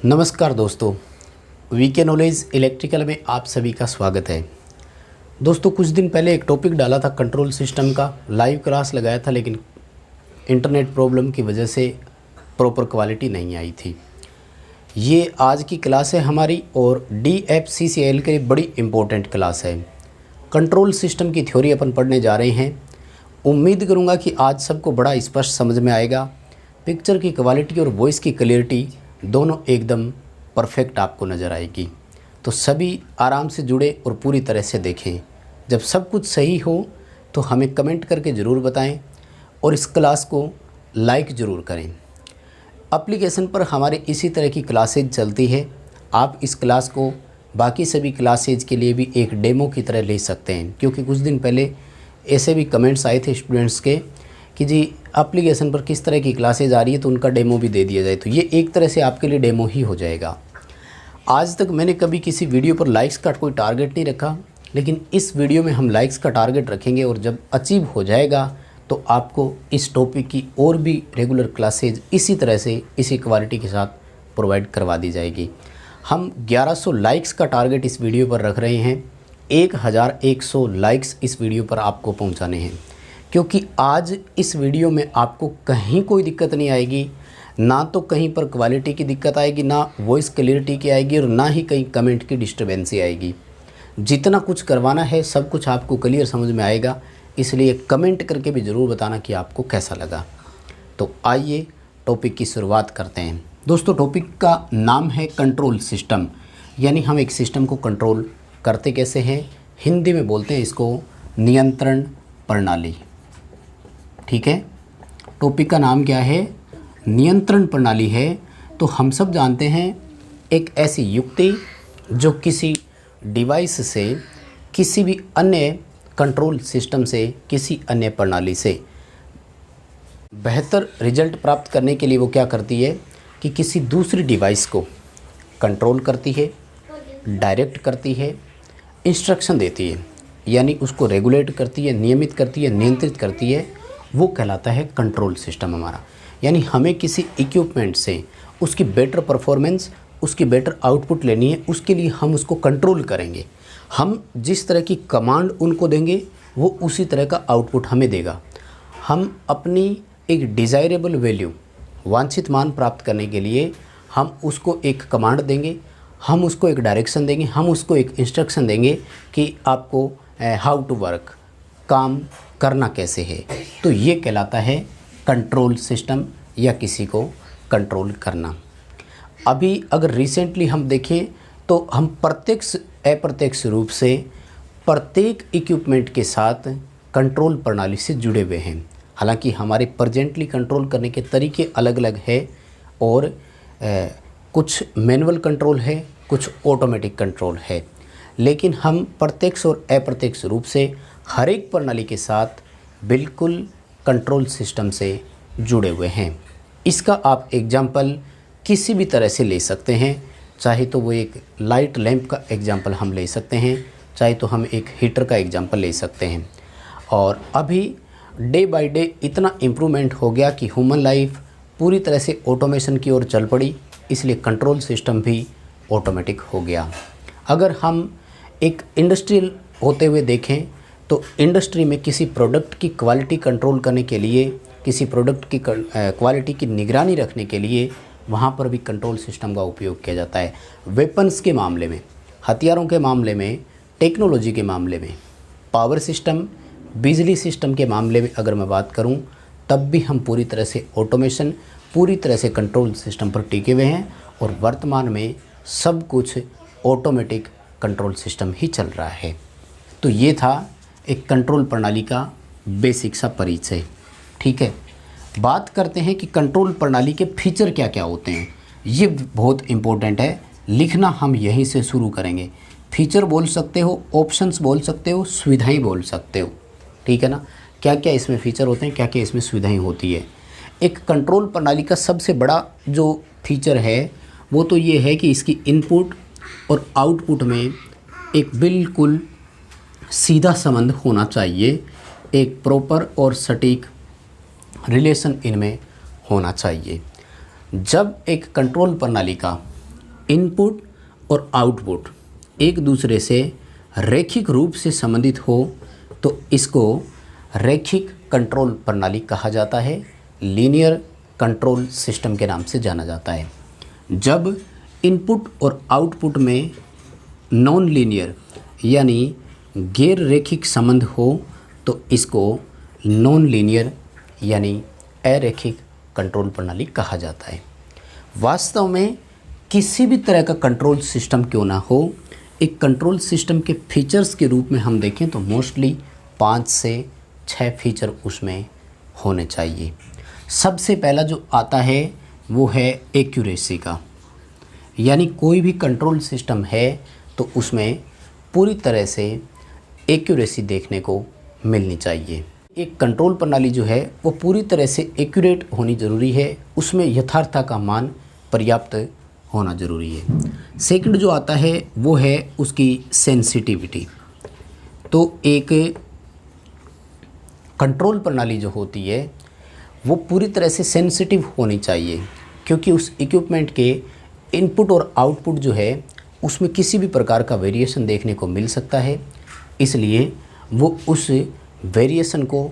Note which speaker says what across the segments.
Speaker 1: नमस्कार दोस्तों, VK knowledge electrical में आप सभी का स्वागत है। दोस्तों, कुछ दिन पहले एक टॉपिक डाला था कंट्रोल सिस्टम का, लाइव क्लास लगाया था, लेकिन इंटरनेट प्रॉब्लम की वजह से प्रॉपर क्वालिटी नहीं आई थी। ये आज की क्लास है हमारी और DFCCIL के लिए बड़ी इम्पोर्टेंट क्लास है। कंट्रोल सिस्टम की थ्योरी अपन पढ़ने जा रहे हैं। उम्मीद करूँगा कि आज सबको बड़ा स्पष्ट समझ में आएगा। पिक्चर की क्वालिटी और वॉइस की क्लियरिटी दोनों एकदम परफेक्ट आपको नज़र आएगी। तो सभी आराम से जुड़े और पूरी तरह से देखें। जब सब कुछ सही हो तो हमें कमेंट करके ज़रूर बताएं और इस क्लास को लाइक ज़रूर करें। एप्लीकेशन पर हमारे इसी तरह की क्लासेज चलती है। आप इस क्लास को बाकी सभी क्लासेज के लिए भी एक डेमो की तरह ले सकते हैं, क्योंकि कुछ दिन पहले ऐसे भी कमेंट्स आए थे स्टूडेंट्स के कि जी एप्लीकेशन पर किस तरह की क्लासेज आ रही है तो उनका डेमो भी दे दिया जाए। तो ये एक तरह से आपके लिए डेमो ही हो जाएगा। आज तक मैंने कभी किसी वीडियो पर लाइक्स का कोई टारगेट नहीं रखा, लेकिन इस वीडियो में हम लाइक्स का टारगेट रखेंगे और जब अचीव हो जाएगा तो आपको इस टॉपिक की और भी रेगुलर क्लासेज इसी तरह से इसी क्वालिटी के साथ प्रोवाइड करवा दी जाएगी। हम 1100 लाइक्स का टारगेट इस वीडियो पर रख रहे हैं। 1100 लाइक्स इस वीडियो पर आपको पहुंचाने हैं, क्योंकि आज इस वीडियो में आपको कहीं कोई दिक्कत नहीं आएगी। ना तो कहीं पर क्वालिटी की दिक्कत आएगी, ना वॉइस क्लियरिटी की आएगी और ना ही कहीं कमेंट की डिस्टर्बेंसी आएगी। जितना कुछ करवाना है सब कुछ आपको क्लियर समझ में आएगा, इसलिए कमेंट करके भी ज़रूर बताना कि आपको कैसा लगा। तो आइए टॉपिक की शुरुआत करते हैं। दोस्तों, टॉपिक का नाम है कंट्रोल सिस्टम, यानी हम एक सिस्टम को कंट्रोल करते कैसे हैं। हिंदी में बोलते हैं इसको नियंत्रण प्रणाली। ठीक है, टॉपिक का नाम क्या है? नियंत्रण प्रणाली है। तो हम सब जानते हैं एक ऐसी युक्ति जो किसी डिवाइस से, किसी भी अन्य कंट्रोल सिस्टम से, किसी अन्य प्रणाली से बेहतर रिजल्ट प्राप्त करने के लिए वो क्या करती है कि किसी दूसरी डिवाइस को कंट्रोल करती है, डायरेक्ट करती है, इंस्ट्रक्शन देती है, यानी उसको रेगुलेट करती है, नियमित करती है, नियंत्रित करती है। वो कहलाता है कंट्रोल सिस्टम हमारा। यानी हमें किसी इक्विपमेंट से उसकी बेटर परफॉर्मेंस, उसकी बेटर आउटपुट लेनी है, उसके लिए हम उसको कंट्रोल करेंगे। हम जिस तरह की कमांड उनको देंगे वो उसी तरह का आउटपुट हमें देगा। हम अपनी एक डिज़ायरेबल वैल्यू, वांछित मान प्राप्त करने के लिए हम उसको एक कमांड देंगे, हम उसको एक डायरेक्शन देंगे, हम उसको एक इंस्ट्रक्शन देंगे कि आपको हाउ टू वर्क, काम करना कैसे है। तो ये कहलाता है कंट्रोल सिस्टम या किसी को कंट्रोल करना। अभी अगर रिसेंटली हम देखें तो हम प्रत्यक्ष अप्रत्यक्ष रूप से प्रत्येक इक्विपमेंट के साथ कंट्रोल प्रणाली से जुड़े हुए हैं। हालांकि हमारे प्रेजेंटली कंट्रोल करने के तरीके अलग अलग है और कुछ मैनुअल कंट्रोल है, कुछ ऑटोमेटिक कंट्रोल है, लेकिन हम प्रत्यक्ष और अप्रत्यक्ष रूप से हर एक प्रणाली के साथ बिल्कुल कंट्रोल सिस्टम से जुड़े हुए हैं। इसका आप एग्जाम्पल किसी भी तरह से ले सकते हैं। चाहे तो वो एक लाइट लैंप का एग्जाम्पल हम ले सकते हैं, चाहे तो हम एक हीटर का एग्जाम्पल ले सकते हैं। और अभी डे बाय डे इतना इम्प्रूवमेंट हो गया कि ह्यूमन लाइफ पूरी तरह से ऑटोमेशन की ओर चल पड़ी, इसलिए कंट्रोल सिस्टम भी ऑटोमेटिक हो गया। अगर हम एक इंडस्ट्रियल होते हुए देखें तो इंडस्ट्री में किसी प्रोडक्ट की क्वालिटी कंट्रोल करने के लिए, किसी प्रोडक्ट की क्वालिटी की निगरानी रखने के लिए वहाँ पर भी कंट्रोल सिस्टम का उपयोग किया जाता है। वेपन्स के मामले में, हथियारों के मामले में, टेक्नोलॉजी के मामले में, पावर सिस्टम, बिजली सिस्टम के मामले में अगर मैं बात करूँ तब भी हम पूरी तरह से ऑटोमेशन, पूरी तरह से कंट्रोल सिस्टम पर टिके हुए हैं और वर्तमान में सब कुछ ऑटोमेटिक कंट्रोल सिस्टम ही चल रहा है। तो ये था एक कंट्रोल प्रणाली का बेसिक सा परिचय। ठीक है, बात करते हैं कि कंट्रोल प्रणाली के फीचर क्या क्या होते हैं। ये बहुत इम्पोर्टेंट है, लिखना हम यहीं से शुरू करेंगे। फीचर बोल सकते हो, ऑप्शंस बोल सकते हो, सुविधाएं बोल सकते हो। ठीक है ना, क्या क्या इसमें फ़ीचर होते हैं, क्या क्या इसमें सुविधाएं होती है। एक कंट्रोल प्रणाली का सबसे बड़ा जो फीचर है वो तो ये है कि इसकी इनपुट और आउटपुट में एक बिल्कुल सीधा संबंध होना चाहिए, एक प्रॉपर और सटीक रिलेशन इनमें होना चाहिए। जब एक कंट्रोल प्रणाली का इनपुट और आउटपुट एक दूसरे से रैखिक रूप से संबंधित हो तो इसको रैखिक कंट्रोल प्रणाली कहा जाता है, लीनियर कंट्रोल सिस्टम के नाम से जाना जाता है। जब इनपुट और आउटपुट में नॉन लीनियर यानी गैर रैखिक संबंध हो तो इसको नॉन लीनियर यानी अरैखिक कंट्रोल प्रणाली कहा जाता है। वास्तव में किसी भी तरह का कंट्रोल सिस्टम क्यों ना हो, एक कंट्रोल सिस्टम के फीचर्स के रूप में हम देखें तो मोस्टली 5 से 6 फीचर उसमें होने चाहिए। सबसे पहला जो आता है वो है एक्यूरेसी का, यानी कोई भी कंट्रोल सिस्टम है तो उसमें पूरी तरह से एक्यूरेसी देखने को मिलनी चाहिए। एक कंट्रोल प्रणाली जो है वो पूरी तरह से एक्यूरेट होनी ज़रूरी है, उसमें यथार्थता का मान पर्याप्त होना ज़रूरी है। सेकंड जो आता है वो है उसकी सेंसिटिविटी। तो एक कंट्रोल प्रणाली जो होती है वो पूरी तरह से सेंसिटिव होनी चाहिए, क्योंकि उस इक्विपमेंट के इनपुट और आउटपुट जो है उसमें किसी भी प्रकार का वेरिएशन देखने को मिल सकता है। इसलिए वो उस वेरिएशन को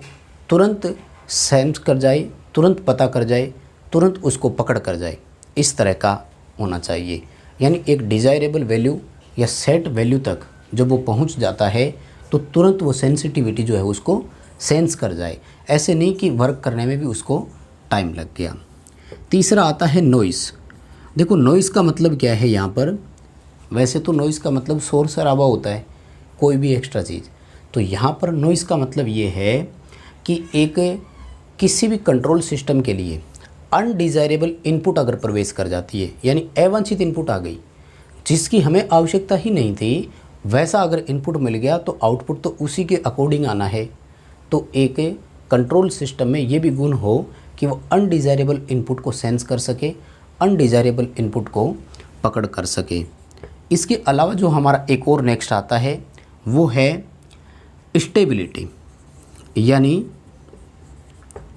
Speaker 1: तुरंत सेंस कर जाए, तुरंत पता कर जाए, तुरंत उसको पकड़ कर जाए, इस तरह का होना चाहिए। यानी एक डिज़ायरेबल वैल्यू या सेट वैल्यू तक जब वो पहुंच जाता है तो तुरंत वो सेंसिटिविटी जो है उसको सेंस कर जाए, ऐसे नहीं कि वर्क करने में भी उसको टाइम लग गया। तीसरा आता है नॉइस। देखो नॉइस का मतलब क्या है यहाँ पर, वैसे तो नॉइस का मतलब शोर शराबा होता है, कोई भी एक्स्ट्रा चीज़। तो यहाँ पर नॉइस का मतलब ये है कि एक किसी भी कंट्रोल सिस्टम के लिए अनडिज़ायरेबल इनपुट अगर प्रवेश कर जाती है, यानी अवांछित इनपुट आ गई जिसकी हमें आवश्यकता ही नहीं थी, वैसा अगर इनपुट मिल गया तो आउटपुट तो उसी के अकॉर्डिंग आना है। तो एक कंट्रोल सिस्टम में ये भी गुण हो कि वो अनडिज़ायरेबल इनपुट को सेंस कर सके, अनडिज़ायरेबल इनपुट को पकड़ कर सके। इसके अलावा जो हमारा एक और नेक्स्ट आता है वो है स्टेबिलिटी, यानी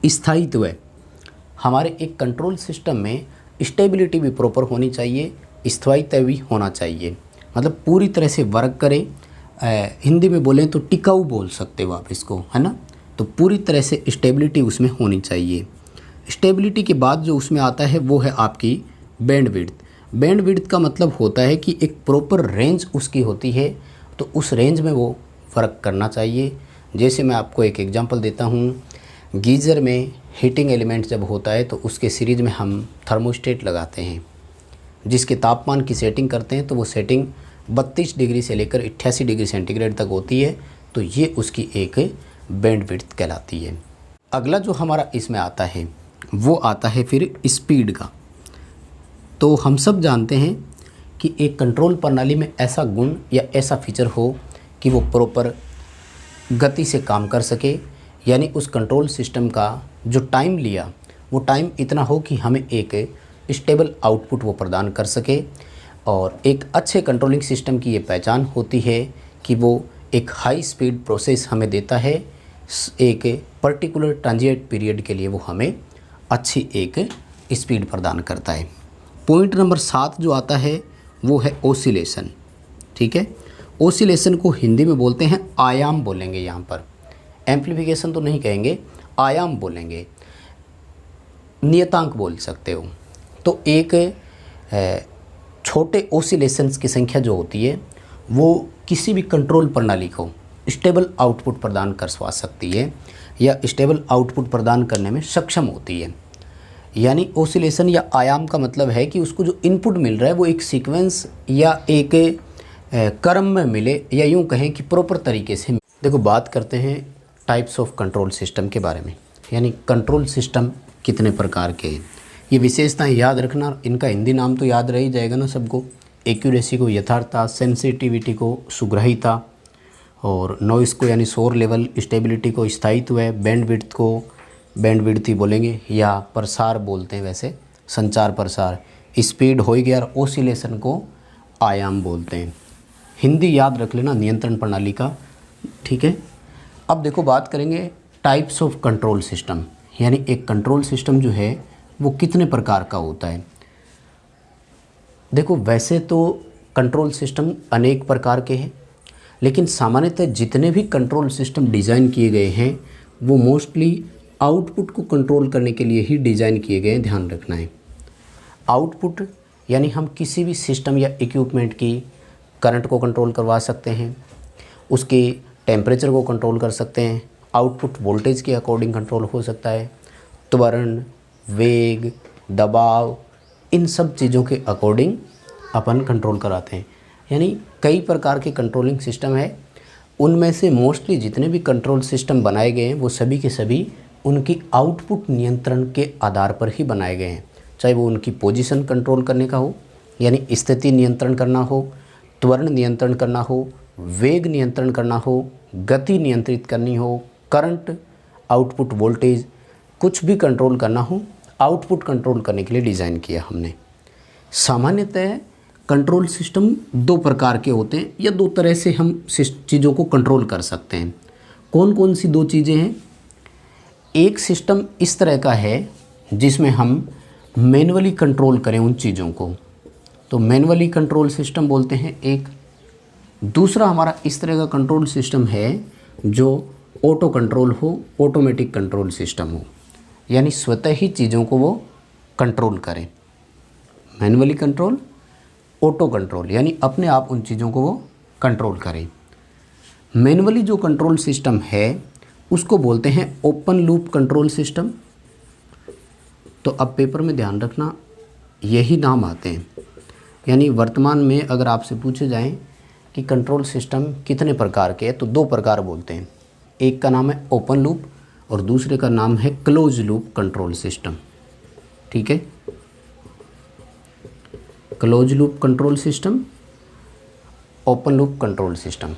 Speaker 1: स्थायित्व। हमारे एक कंट्रोल सिस्टम में स्टेबिलिटी भी प्रॉपर होनी चाहिए, स्थायित्व भी होना चाहिए, मतलब पूरी तरह से वर्क करे। हिंदी में बोलें तो टिकाऊ बोल सकते हो आप इसको, है ना। तो पूरी तरह से स्टेबिलिटी उसमें होनी चाहिए। स्टेबिलिटी के बाद जो उसमें आता है वो है आपकी बैंडविड्थ। बैंडविड्थ का मतलब होता है कि एक प्रॉपर रेंज उसकी होती है, तो उस रेंज में वो फ़र्क करना चाहिए। जैसे मैं आपको एक एग्जांपल देता हूँ, गीज़र में हीटिंग एलिमेंट जब होता है तो उसके सीरीज़ में हम थर्मोस्टेट लगाते हैं, जिसके तापमान की सेटिंग करते हैं तो वो सेटिंग 32 डिग्री से लेकर 88 डिग्री सेंटीग्रेड तक होती है। तो ये उसकी एक बैंडविड्थ कहलाती है। अगला जो हमारा इसमें आता है वो आता है फिर स्पीड का। तो हम सब जानते हैं कि एक कंट्रोल प्रणाली में ऐसा गुण या ऐसा फीचर हो कि वो प्रॉपर गति से काम कर सके, यानी उस कंट्रोल सिस्टम का जो टाइम लिया वो टाइम इतना हो कि हमें एक स्टेबल आउटपुट वो प्रदान कर सके। और एक अच्छे कंट्रोलिंग सिस्टम की ये पहचान होती है कि वो एक हाई स्पीड प्रोसेस हमें देता है, एक पर्टिकुलर ट्रांजिएंट पीरियड के लिए वो हमें अच्छी एक स्पीड प्रदान करता है। पॉइंट नंबर 7 जो आता है वो है ओसिलेशन। ठीक है, ओसिलेशन को हिंदी में बोलते हैं आयाम बोलेंगे, यहाँ पर एम्प्लीफिकेशन तो नहीं कहेंगे, आयाम बोलेंगे, नियतांक बोल सकते हो। तो एक छोटे ओसिलेशंस की संख्या जो होती है वो किसी भी कंट्रोल प्रणाली को स्टेबल आउटपुट प्रदान करवा सकती है या स्टेबल आउटपुट प्रदान करने में सक्षम होती है। यानी ओसिलेशन या आयाम का मतलब है कि उसको जो इनपुट मिल रहा है वो एक सीक्वेंस या एक क्रम में मिले, या यूँ कहें कि प्रॉपर तरीके से। देखो बात करते हैं टाइप्स ऑफ कंट्रोल सिस्टम के बारे में, यानी कंट्रोल सिस्टम कितने प्रकार के हैं। ये विशेषताएं याद रखना, इनका हिंदी नाम तो याद रह ही जाएगा ना सबको। एक्यूरेसी को यथार्थता, सेंसिटिविटी को सुग्राहिता, और नॉइस को यानी शोर लेवल, स्टेबिलिटी को स्थायित्व है, बैंडविड्थ को बैंडविड्थ ही बोलेंगे या प्रसार बोलते हैं वैसे, संचार प्रसार, स्पीड हो गया, और ओसिलेशन को आयाम बोलते हैं। हिंदी याद रख लेना नियंत्रण प्रणाली का। ठीक है, अब देखो बात करेंगे टाइप्स ऑफ कंट्रोल सिस्टम, यानी एक कंट्रोल सिस्टम जो है वो कितने प्रकार का होता है। देखो वैसे तो कंट्रोल सिस्टम अनेक प्रकार के हैं, लेकिन सामान्यतः जितने भी कंट्रोल सिस्टम डिज़ाइन किए गए हैं वो मोस्टली आउटपुट को कंट्रोल करने के लिए ही डिज़ाइन किए गए हैं, ध्यान रखना है। आउटपुट यानी हम किसी भी सिस्टम या इक्विपमेंट की करंट को कंट्रोल करवा सकते हैं, उसके टेम्परेचर को कंट्रोल कर सकते हैं, आउटपुट वोल्टेज के अकॉर्डिंग कंट्रोल हो सकता है, त्वरण, वेग, दबाव, इन सब चीज़ों के अकॉर्डिंग अपन कंट्रोल कराते हैं। यानी कई प्रकार के कंट्रोलिंग सिस्टम है, उनमें से मोस्टली जितने भी कंट्रोल सिस्टम बनाए गए हैं वो सभी के सभी उनकी आउटपुट नियंत्रण के आधार पर ही बनाए गए हैं। चाहे वो उनकी पोजीशन कंट्रोल करने का हो, यानी स्थिति नियंत्रण करना हो, त्वरण नियंत्रण करना हो, वेग नियंत्रण करना हो, गति नियंत्रित करनी हो, करंट, आउटपुट वोल्टेज, कुछ भी कंट्रोल करना हो, आउटपुट कंट्रोल करने के लिए डिज़ाइन किया हमने। सामान्यतः कंट्रोल सिस्टम दो प्रकार के होते हैं या दो तरह से हम चीज़ों को कंट्रोल कर सकते हैं। कौन कौन सी दो चीज़ें हैं? एक सिस्टम इस तरह का है जिसमें हम मैन्युअली कंट्रोल करें उन चीज़ों को, तो मैन्युअली कंट्रोल सिस्टम बोलते हैं एक। दूसरा हमारा इस तरह का कंट्रोल सिस्टम है जो ऑटो कंट्रोल हो, ऑटोमेटिक कंट्रोल सिस्टम हो, यानी स्वतः ही चीज़ों को वो कंट्रोल करें। मैन्युअली कंट्रोल, ऑटो कंट्रोल, यानी अपने आप उन चीज़ों को वो कंट्रोल करें। मैन्युअली जो कंट्रोल सिस्टम है उसको बोलते हैं ओपन लूप कंट्रोल सिस्टम। तो अब पेपर में ध्यान रखना यही नाम आते हैं, यानी वर्तमान में अगर आपसे पूछे जाएं कि कंट्रोल सिस्टम कितने प्रकार के हैं तो दो प्रकार बोलते हैं। एक का नाम है ओपन लूप और दूसरे का नाम है क्लोज लूप कंट्रोल सिस्टम। ठीक है, close loop control system, open loop control system.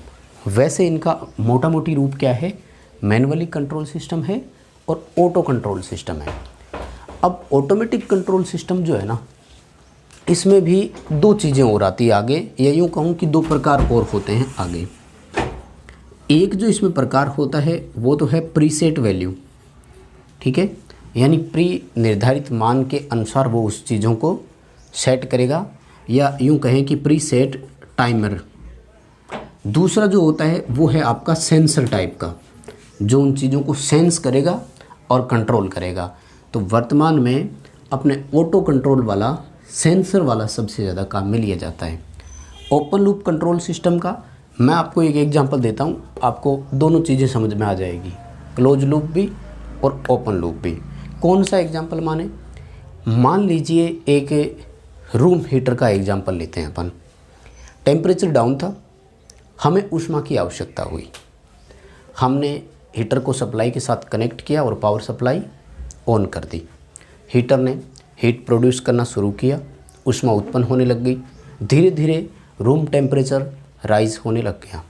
Speaker 1: वैसे इनका मोटा मोटी रूप क्या है? मैन्युअली कंट्रोल सिस्टम है और ऑटो कंट्रोल सिस्टम है। अब ऑटोमेटिक कंट्रोल सिस्टम जो है ना, इसमें भी दो चीज़ें और आती है आगे, या यूँ कहूँ कि दो प्रकार और होते हैं आगे। एक जो इसमें प्रकार होता है वो तो है प्रीसेट वैल्यू। ठीक है, यानी प्री निर्धारित मान के अनुसार वो उस चीज़ों को सेट करेगा, या यूँ कहें कि प्रीसेट टाइमर। दूसरा जो होता है वो है आपका सेंसर टाइप का, जो उन चीज़ों को सेंस करेगा और कंट्रोल करेगा। तो वर्तमान में अपने ऑटो कंट्रोल वाला, सेंसर वाला सबसे ज़्यादा काम में लिया जाता है। ओपन लूप कंट्रोल सिस्टम का मैं आपको एक एग्जांपल देता हूँ, आपको दोनों चीज़ें समझ में आ जाएगी, क्लोज लूप भी और ओपन लूप भी। कौन सा एग्जांपल माने? मान लीजिए एक रूम हीटर का एग्जांपल लेते हैं अपन। टेम्परेचर डाउन था, हमें ऊष्मा की आवश्यकता हुई, हमने हीटर को सप्लाई के साथ कनेक्ट किया और पावर सप्लाई ऑन कर दी। हीटर ने हीट प्रोड्यूस करना शुरू किया, ऊष्मा उत्पन्न होने लग गई। धीरे धीरे रूम टेम्परेचर राइज होने लग गया,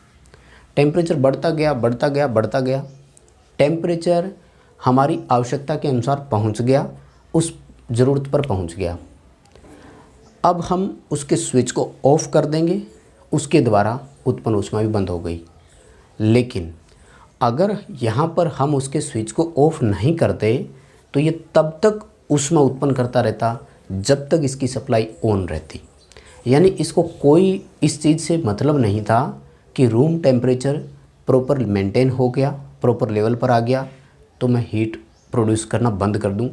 Speaker 1: टेम्परेचर बढ़ता गया बढ़ता गया बढ़ता गया। टेम्परेचर हमारी आवश्यकता के अनुसार पहुंच गया, उस ज़रूरत पर पहुंच गया। अब हम उसके स्विच को ऑफ़ कर देंगे, उसके द्वारा उत्पन्न ऊष्मा भी बंद हो गई। लेकिन अगर यहाँ पर हम उसके स्विच को ऑफ़ नहीं करते तो ये तब तक ऊष्मा उत्पन्न करता रहता जब तक इसकी सप्लाई ऑन रहती। यानी इसको कोई इस चीज़ से मतलब नहीं था कि रूम टेम्परेचर प्रॉपर मेंटेन हो गया, प्रॉपर लेवल पर आ गया तो मैं हीट प्रोड्यूस करना बंद कर दूं।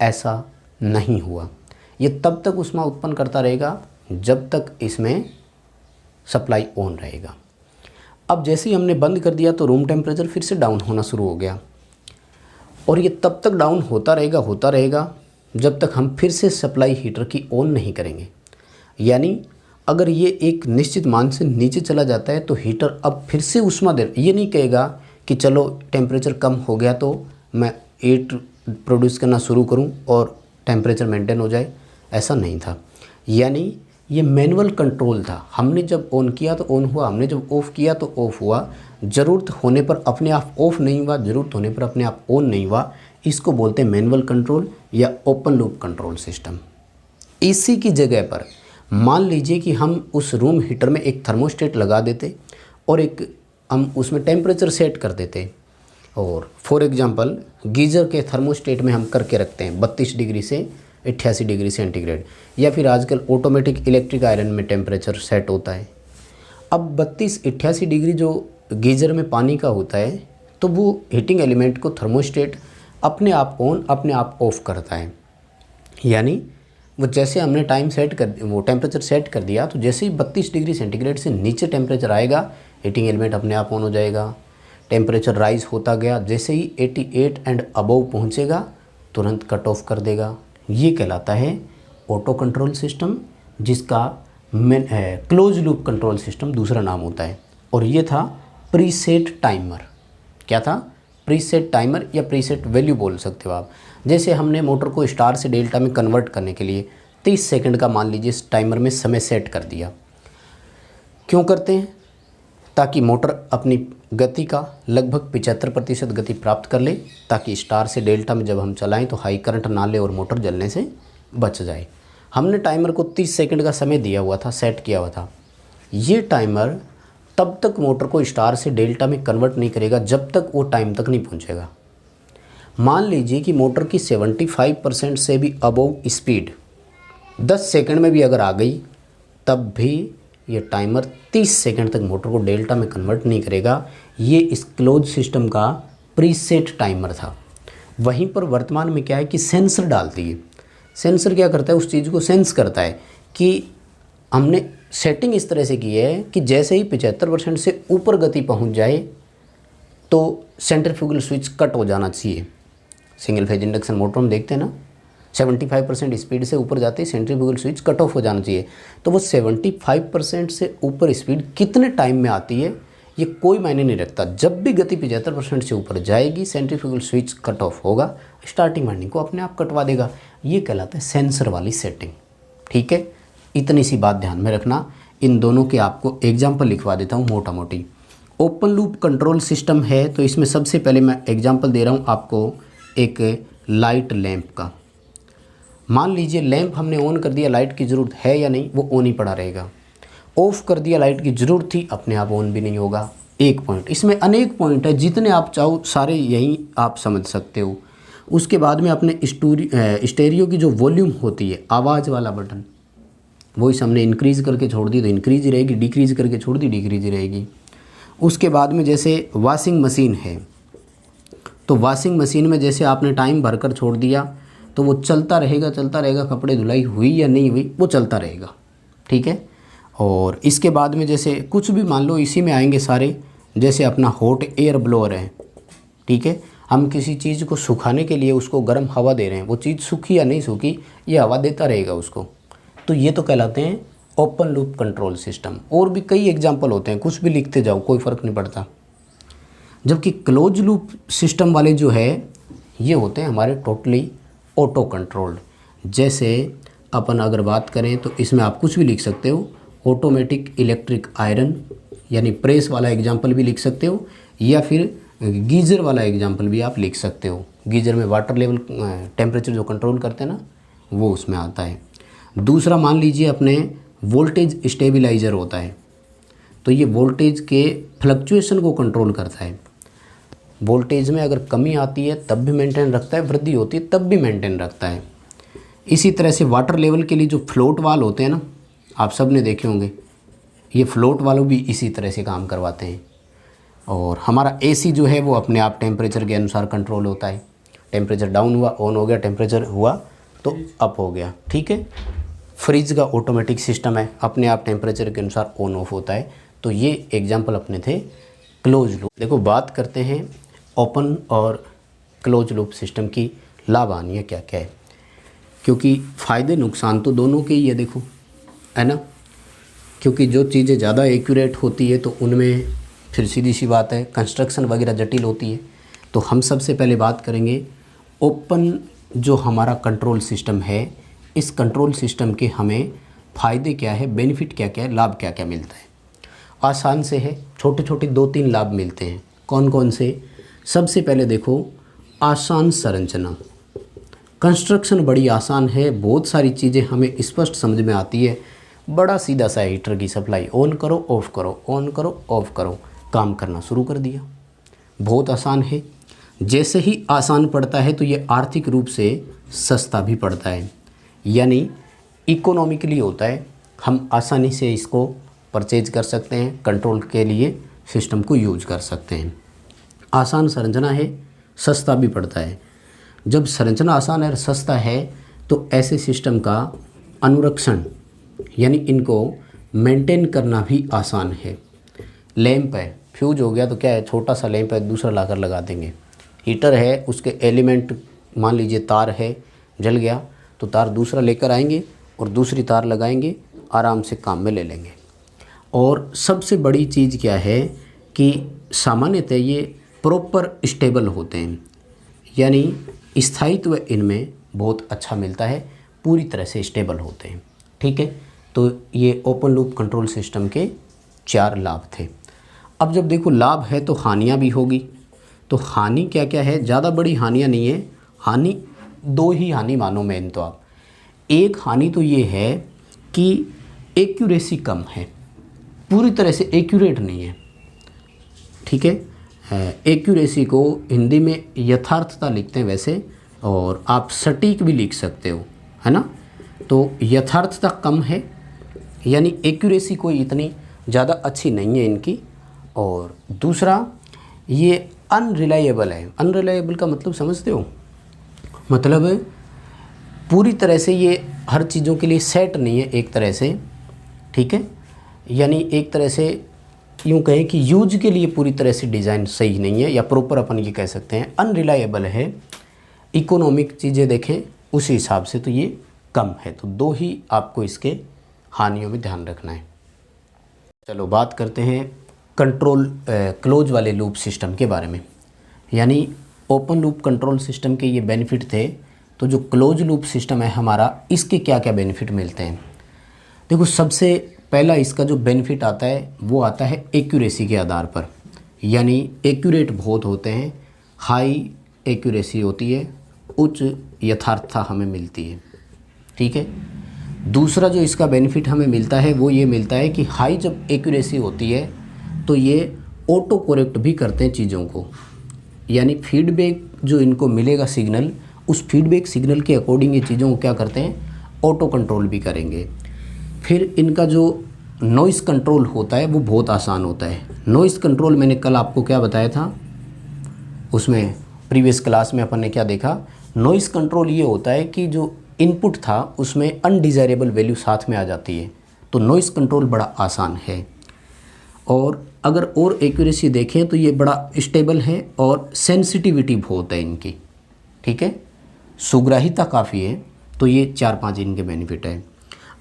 Speaker 1: ऐसा नहीं हुआ, ये तब तक ऊष्मा उत्पन्न करता रहेगा जब तक इसमें सप्लाई ऑन रहेगा। अब जैसे ही हमने बंद कर दिया तो रूम टेम्परेचर फिर से डाउन होना शुरू हो गया, और ये तब तक डाउन होता रहेगा जब तक हम फिर से सप्लाई हीटर की ऑन नहीं करेंगे। यानी अगर ये एक निश्चित मान से नीचे चला जाता है तो हीटर अब फिर से ऊष्मा दे, ये नहीं कहेगा कि चलो टेम्परेचर कम हो गया तो मैं हीट प्रोड्यूस करना शुरू करूं और टेम्परेचर मेंटेन हो जाए, ऐसा नहीं था। यानी ये मैनुअल कंट्रोल था, हमने जब ऑन किया तो ऑन हुआ, हमने जब ऑफ़ किया तो ऑफ़ हुआ। ज़रूरत होने पर अपने आप ऑफ़ नहीं हुआ, ज़रूरत होने पर अपने आप ऑन नहीं हुआ। इसको बोलते हैं मैनुअल कंट्रोल या ओपन लूप कंट्रोल सिस्टम। इसी की जगह पर मान लीजिए कि हम उस रूम हीटर में एक थर्मोस्टेट लगा देते और एक हम उसमें टेम्परेचर सेट कर देते, और फॉर एग्जांपल गीज़र के थर्मोस्टेट में हम करके रखते हैं 32 डिग्री से 88 डिग्री सेंटीग्रेड, या फिर आजकल ऑटोमेटिक इलेक्ट्रिक आयरन में टेम्परेचर सेट होता है। अब 32-88 डिग्री जो गीज़र में पानी का होता है, तो वो हीटिंग एलिमेंट को थर्मोस्टेट अपने आप ऑन अपने आप ऑफ करता है। यानी वो जैसे हमने वो टेम्परेचर सेट कर दिया, तो जैसे ही 32 डिग्री सेंटीग्रेड से नीचे टेम्परेचर आएगा, हीटिंग एलिमेंट अपने आप ऑन हो जाएगा। टेम्परेचर राइज होता गया, जैसे ही 88 एंड अबव पहुंचेगा तुरंत कट ऑफ कर देगा। ये कहलाता है ऑटो कंट्रोल सिस्टम, जिसका क्लोज लूप कंट्रोल सिस्टम दूसरा नाम होता है। और ये था प्रीसेट टाइमर। क्या था? प्रीसेट टाइमर या प्रीसेट वैल्यू बोल सकते हो आप। जैसे हमने मोटर को स्टार से डेल्टा में कन्वर्ट करने के लिए 30 सेकंड का मान लीजिए इस टाइमर में समय सेट कर दिया। क्यों करते हैं? ताकि मोटर अपनी गति का लगभग 75% गति प्राप्त कर ले, ताकि स्टार से डेल्टा में जब हम चलाएं तो हाई करंट ना ले और मोटर जलने से बच जाए। हमने टाइमर को 30 सेकंड का समय दिया हुआ था, सेट किया हुआ था। ये टाइमर तब तक मोटर को स्टार से डेल्टा में कन्वर्ट नहीं करेगा जब तक वो टाइम तक नहीं पहुंचेगा। मान लीजिए कि मोटर की 75% से भी अबव स्पीड 10 सेकंड में भी अगर आ गई, तब भी ये टाइमर 30 सेकंड तक मोटर को डेल्टा में कन्वर्ट नहीं करेगा। ये इस क्लोज सिस्टम का प्रीसेट टाइमर था। वहीं पर वर्तमान में क्या है कि सेंसर डालती है। सेंसर क्या करता है? उस चीज़ को सेंस करता है कि हमने सेटिंग इस तरह से की है कि जैसे ही 75% से ऊपर गति पहुंच जाए तो सेंट्रीफ्यूगल स्विच कट हो जाना चाहिए। सिंगल फेज इंडक्शन मोटर में देखते हैं ना, 75% स्पीड से ऊपर जाते ही सेंट्रीफ्यूगल स्विच कट ऑफ हो जाना चाहिए। तो वो 75% से ऊपर स्पीड कितने टाइम में आती है ये कोई मायने नहीं रखता। जब भी गति 75% से ऊपर जाएगी सेंट्रीफ्यूगल स्विच कट ऑफ होगा, स्टार्टिंग वाइंडिंग को अपने आप कटवा देगा। ये कहलाता है सेंसर वाली सेटिंग। ठीक है, इतनी सी बात ध्यान में रखना। इन दोनों के आपको एग्जाम्पल लिखवा देता हूँ मोटा मोटी। ओपन लूप कंट्रोल सिस्टम है, तो इसमें सबसे पहले मैं एग्जाम्पल दे रहा हूँ आपको एक लाइट लैंप का। मान लीजिए लैंप हमने ऑन कर दिया, लाइट की ज़रूरत है या नहीं, वो ऑन ही पड़ा रहेगा। ऑफ़ कर दिया, लाइट की ज़रूरत थी, अपने आप ऑन भी नहीं होगा। एक पॉइंट, इसमें अनेक पॉइंट है, जितने आप चाहो सारे यहीं आप समझ सकते हो। उसके बाद में अपने स्टेरियो की जो वॉल्यूम होती है, आवाज़ वाला बटन, वो इस हमने इंक्रीज़ करके छोड़ दी तो इंक्रीज़ ही रहेगी, डिक्रीज़ करके छोड़ दी डिक्रीज़ ही रहेगी। उसके बाद में जैसे वॉशिंग मशीन है, तो वॉशिंग मशीन में जैसे आपने टाइम भरकर छोड़ दिया तो वो चलता रहेगा, कपड़े धुलाई हुई या नहीं हुई वो चलता रहेगा। ठीक है। और इसके बाद में जैसे कुछ भी मान लो इसी में आएंगे सारे, जैसे अपना हॉट एयर ब्लोअर है। ठीक है, हम किसी चीज़ को सुखाने के लिए उसको गर्म हवा दे रहे हैं, वो चीज़ सूखी या नहीं सूखी ये हवा देता रहेगा उसको। तो ये तो कहलाते हैं ओपन लूप कंट्रोल सिस्टम। और भी कई एग्जांपल होते हैं, कुछ भी लिखते जाओ, कोई फ़र्क नहीं पड़ता। जबकि क्लोज लूप सिस्टम वाले जो है ये होते हैं हमारे टोटली ऑटो कंट्रोल्ड। जैसे अपन अगर बात करें तो इसमें आप कुछ भी लिख सकते हो, ऑटोमेटिक इलेक्ट्रिक आयरन यानी प्रेस वाला एग्जांपल भी लिख सकते हो, या फिर गीज़र वाला एग्जांपल भी आप लिख सकते हो। गीज़र में वाटर लेवल टेम्परेचर जो कंट्रोल करते हैं ना, वो उसमें आता है। दूसरा मान लीजिए अपने वोल्टेज स्टेबलाइज़र होता है, तो ये वोल्टेज के फ्लक्चुएशन को कंट्रोल करता है। वोल्टेज में अगर कमी आती है तब भी मेंटेन रखता है, वृद्धि होती है तब भी मेंटेन रखता है। इसी तरह से वाटर लेवल के लिए जो फ्लोट वाल होते हैं ना, आप सब ने देखे होंगे, ये फ्लोट वालों भी इसी तरह से काम करवाते हैं। और हमारा एसी जो है वो अपने आप टेम्परेचर के अनुसार कंट्रोल होता है। टेम्परेचर डाउन हुआ ऑन हो गया, टेम्परेचर हुआ तो अप हो गया। ठीक है। फ्रिज का ऑटोमेटिक सिस्टम है, अपने आप टेम्परेचर के अनुसार ऑन ऑफ होता है। तो ये एग्जांपल अपने थे क्लोज लूप। देखो बात करते हैं ओपन और क्लोज लूप सिस्टम की लाभ हानियाँ क्या क्या है, क्योंकि फ़ायदे नुकसान तो दोनों के ही है, देखो है ना। क्योंकि जो चीज़ें ज़्यादा एक्यूरेट होती है तो उनमें फिर सीधी सी बात है कंस्ट्रक्शन वगैरह जटिल होती है। तो हम सबसे पहले बात करेंगे ओपन जो हमारा कंट्रोल सिस्टम है, इस कंट्रोल सिस्टम के हमें फ़ायदे क्या है, बेनिफिट क्या क्या है, लाभ क्या क्या मिलता है। आसान से है, छोटे छोटे 2-3 लाभ मिलते हैं। कौन कौन से? सबसे पहले देखो आसान संरचना, कंस्ट्रक्शन बड़ी आसान है, बहुत सारी चीज़ें हमें स्पष्ट समझ में आती है। बड़ा सीधा सा हीटर की सप्लाई, ऑन करो ऑफ़ करो, ऑन करो ऑफ़ करो, काम करना शुरू कर दिया। बहुत आसान है। जैसे ही आसान पड़ता है तो ये आर्थिक रूप से सस्ता भी पड़ता है। यानी इकोनॉमिकली होता है, हम आसानी से इसको परचेज कर सकते हैं, कंट्रोल के लिए सिस्टम को यूज कर सकते हैं। आसान संरचना है, सस्ता भी पड़ता है। जब संरचना आसान और सस्ता है तो ऐसे सिस्टम का अनुरक्षण यानी इनको मेंटेन करना भी आसान है। लैंप है, फ्यूज हो गया तो क्या है, छोटा सा लैंप है, दूसरा लाकर लगा देंगे। हीटर है, उसके एलिमेंट मान लीजिए तार है, जल गया तो तार दूसरा लेकर आएंगे और दूसरी तार लगाएंगे, आराम से काम में ले लेंगे। और सबसे बड़ी चीज़ क्या है कि सामान्यतः ये प्रॉपर स्टेबल होते हैं, यानी स्थायित्व इनमें बहुत अच्छा मिलता है, पूरी तरह से स्टेबल होते हैं। ठीक है, तो ये ओपन लूप कंट्रोल सिस्टम के 4 लाभ थे। अब जब देखो लाभ है तो हानियाँ भी होगी। तो हानि क्या क्या है, ज़्यादा बड़ी हानियाँ नहीं है, हानि 2 ही हानि मानो मेन तो आप। एक हानि तो ये है कि एक्यूरेसी कम है, पूरी तरह से एक्यूरेट नहीं है। ठीक है, एक्यूरेसी को हिंदी में यथार्थता लिखते हैं वैसे, और आप सटीक भी लिख सकते हो, है ना। तो यथार्थता कम है, यानी एक्यूरेसी कोई इतनी ज़्यादा अच्छी नहीं है इनकी। और दूसरा ये अनरिलायबल है। अनरिलायबल का मतलब समझते हो, मतलब पूरी तरह से ये हर चीज़ों के लिए सेट नहीं है एक तरह से। ठीक है, यानी एक तरह से यूँ कहें कि यूज के लिए पूरी तरह से डिज़ाइन सही नहीं है, या प्रॉपर अपन ये कह सकते हैं अनरिलायबल है। इकोनॉमिक चीज़ें देखें उस हिसाब से तो ये कम है। तो 2 ही आपको इसके हानियों में ध्यान रखना है। चलो बात करते हैं कंट्रोल क्लोज वाले लूप सिस्टम के बारे में। यानी ओपन लूप कंट्रोल सिस्टम के ये बेनिफिट थे, तो जो क्लोज लूप सिस्टम है हमारा, इसके क्या क्या बेनिफिट मिलते हैं। देखो सबसे पहला इसका जो बेनिफिट आता है वो आता है एक्यूरेसी के आधार पर, यानी एक्यूरेट बहुत होते हैं, हाई एक्यूरेसी होती है, उच्च यथार्थता हमें मिलती है। ठीक है, दूसरा जो इसका बेनिफिट हमें मिलता है वो ये मिलता है कि हाई जब एक्यूरेसी होती है तो ये ऑटो करेक्ट भी करते हैं चीज़ों को, यानी फीडबैक जो इनको मिलेगा सिग्नल, उस फीडबैक सिग्नल के अकॉर्डिंग ये चीज़ों को क्या करते हैं, ऑटो कंट्रोल भी करेंगे। फिर इनका जो नॉइज़ कंट्रोल होता है वो बहुत आसान होता है। नॉइज़ कंट्रोल मैंने कल आपको क्या बताया था, उसमें प्रीवियस क्लास में अपन ने क्या देखा, नॉइज़ कंट्रोल ये होता है कि जो इनपुट था उसमें अनडिज़ायरेबल वैल्यू साथ में आ जाती है, तो नॉइज़ कंट्रोल बड़ा आसान है। और अगर और एक्यूरेसी देखें तो ये बड़ा स्टेबल है और सेंसिटिविटी बहुत है इनकी। ठीक है, सुग्राहिता काफ़ी है। तो ये 4-5 इनके बेनिफिट है।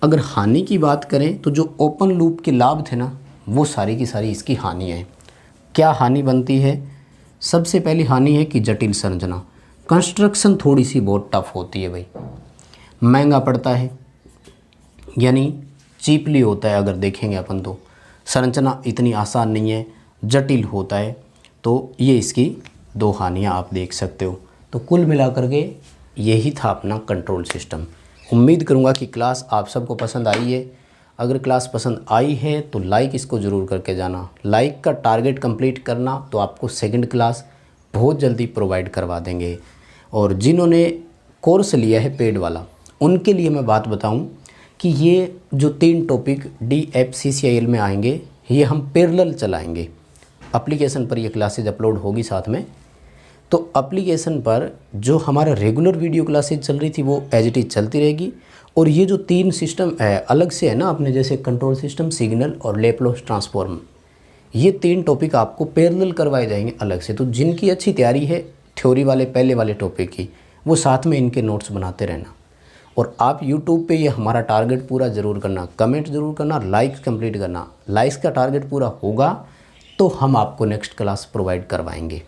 Speaker 1: अगर हानि की बात करें तो जो ओपन लूप के लाभ थे ना, वो सारी की सारी इसकी हानि है। क्या हानि बनती है, सबसे पहली हानि है कि जटिल संरचना, कंस्ट्रक्शन थोड़ी सी बहुत टफ होती है भाई, महंगा पड़ता है, यानी चीपली होता है। अगर देखेंगे अपन तो संरचना इतनी आसान नहीं है, जटिल होता है। तो ये इसकी 2 हानियाँ आप देख सकते हो। तो कुल मिलाकर के यही था अपना कंट्रोल सिस्टम। उम्मीद करूँगा कि क्लास आप सबको पसंद आई है। अगर क्लास पसंद आई है तो लाइक इसको ज़रूर करके जाना। लाइक का टारगेट कंप्लीट करना तो आपको सेकंड क्लास बहुत जल्दी प्रोवाइड करवा देंगे। और जिन्होंने कोर्स लिया है पेड वाला, उनके लिए मैं बात बताऊं कि ये जो 3 टॉपिक DFCCIL में आएंगे, ये हम पैरेलल चलाएंगे। एप्लीकेशन पर ये क्लासेज अपलोड होगी साथ में। तो एप्लीकेशन पर जो हमारा रेगुलर वीडियो क्लासेज चल रही थी वो एज इट इज़ चलती रहेगी। और ये जो 3 सिस्टम है अलग से है ना अपने, जैसे कंट्रोल सिस्टम, सिग्नल और लैप्लास ट्रांसफॉर्म, ये 3 टॉपिक आपको पैरेलल करवाए जाएंगे अलग से। तो जिनकी अच्छी तैयारी है थ्योरी वाले पहले वाले टॉपिक की, वो साथ में इनके नोट्स बनाते रहना। और आप YouTube पे ये हमारा टारगेट पूरा ज़रूर करना, कमेंट ज़रूर करना, लाइक्स कंप्लीट करना। लाइक्स का टारगेट पूरा होगा तो हम आपको नेक्स्ट क्लास प्रोवाइड करवाएंगे।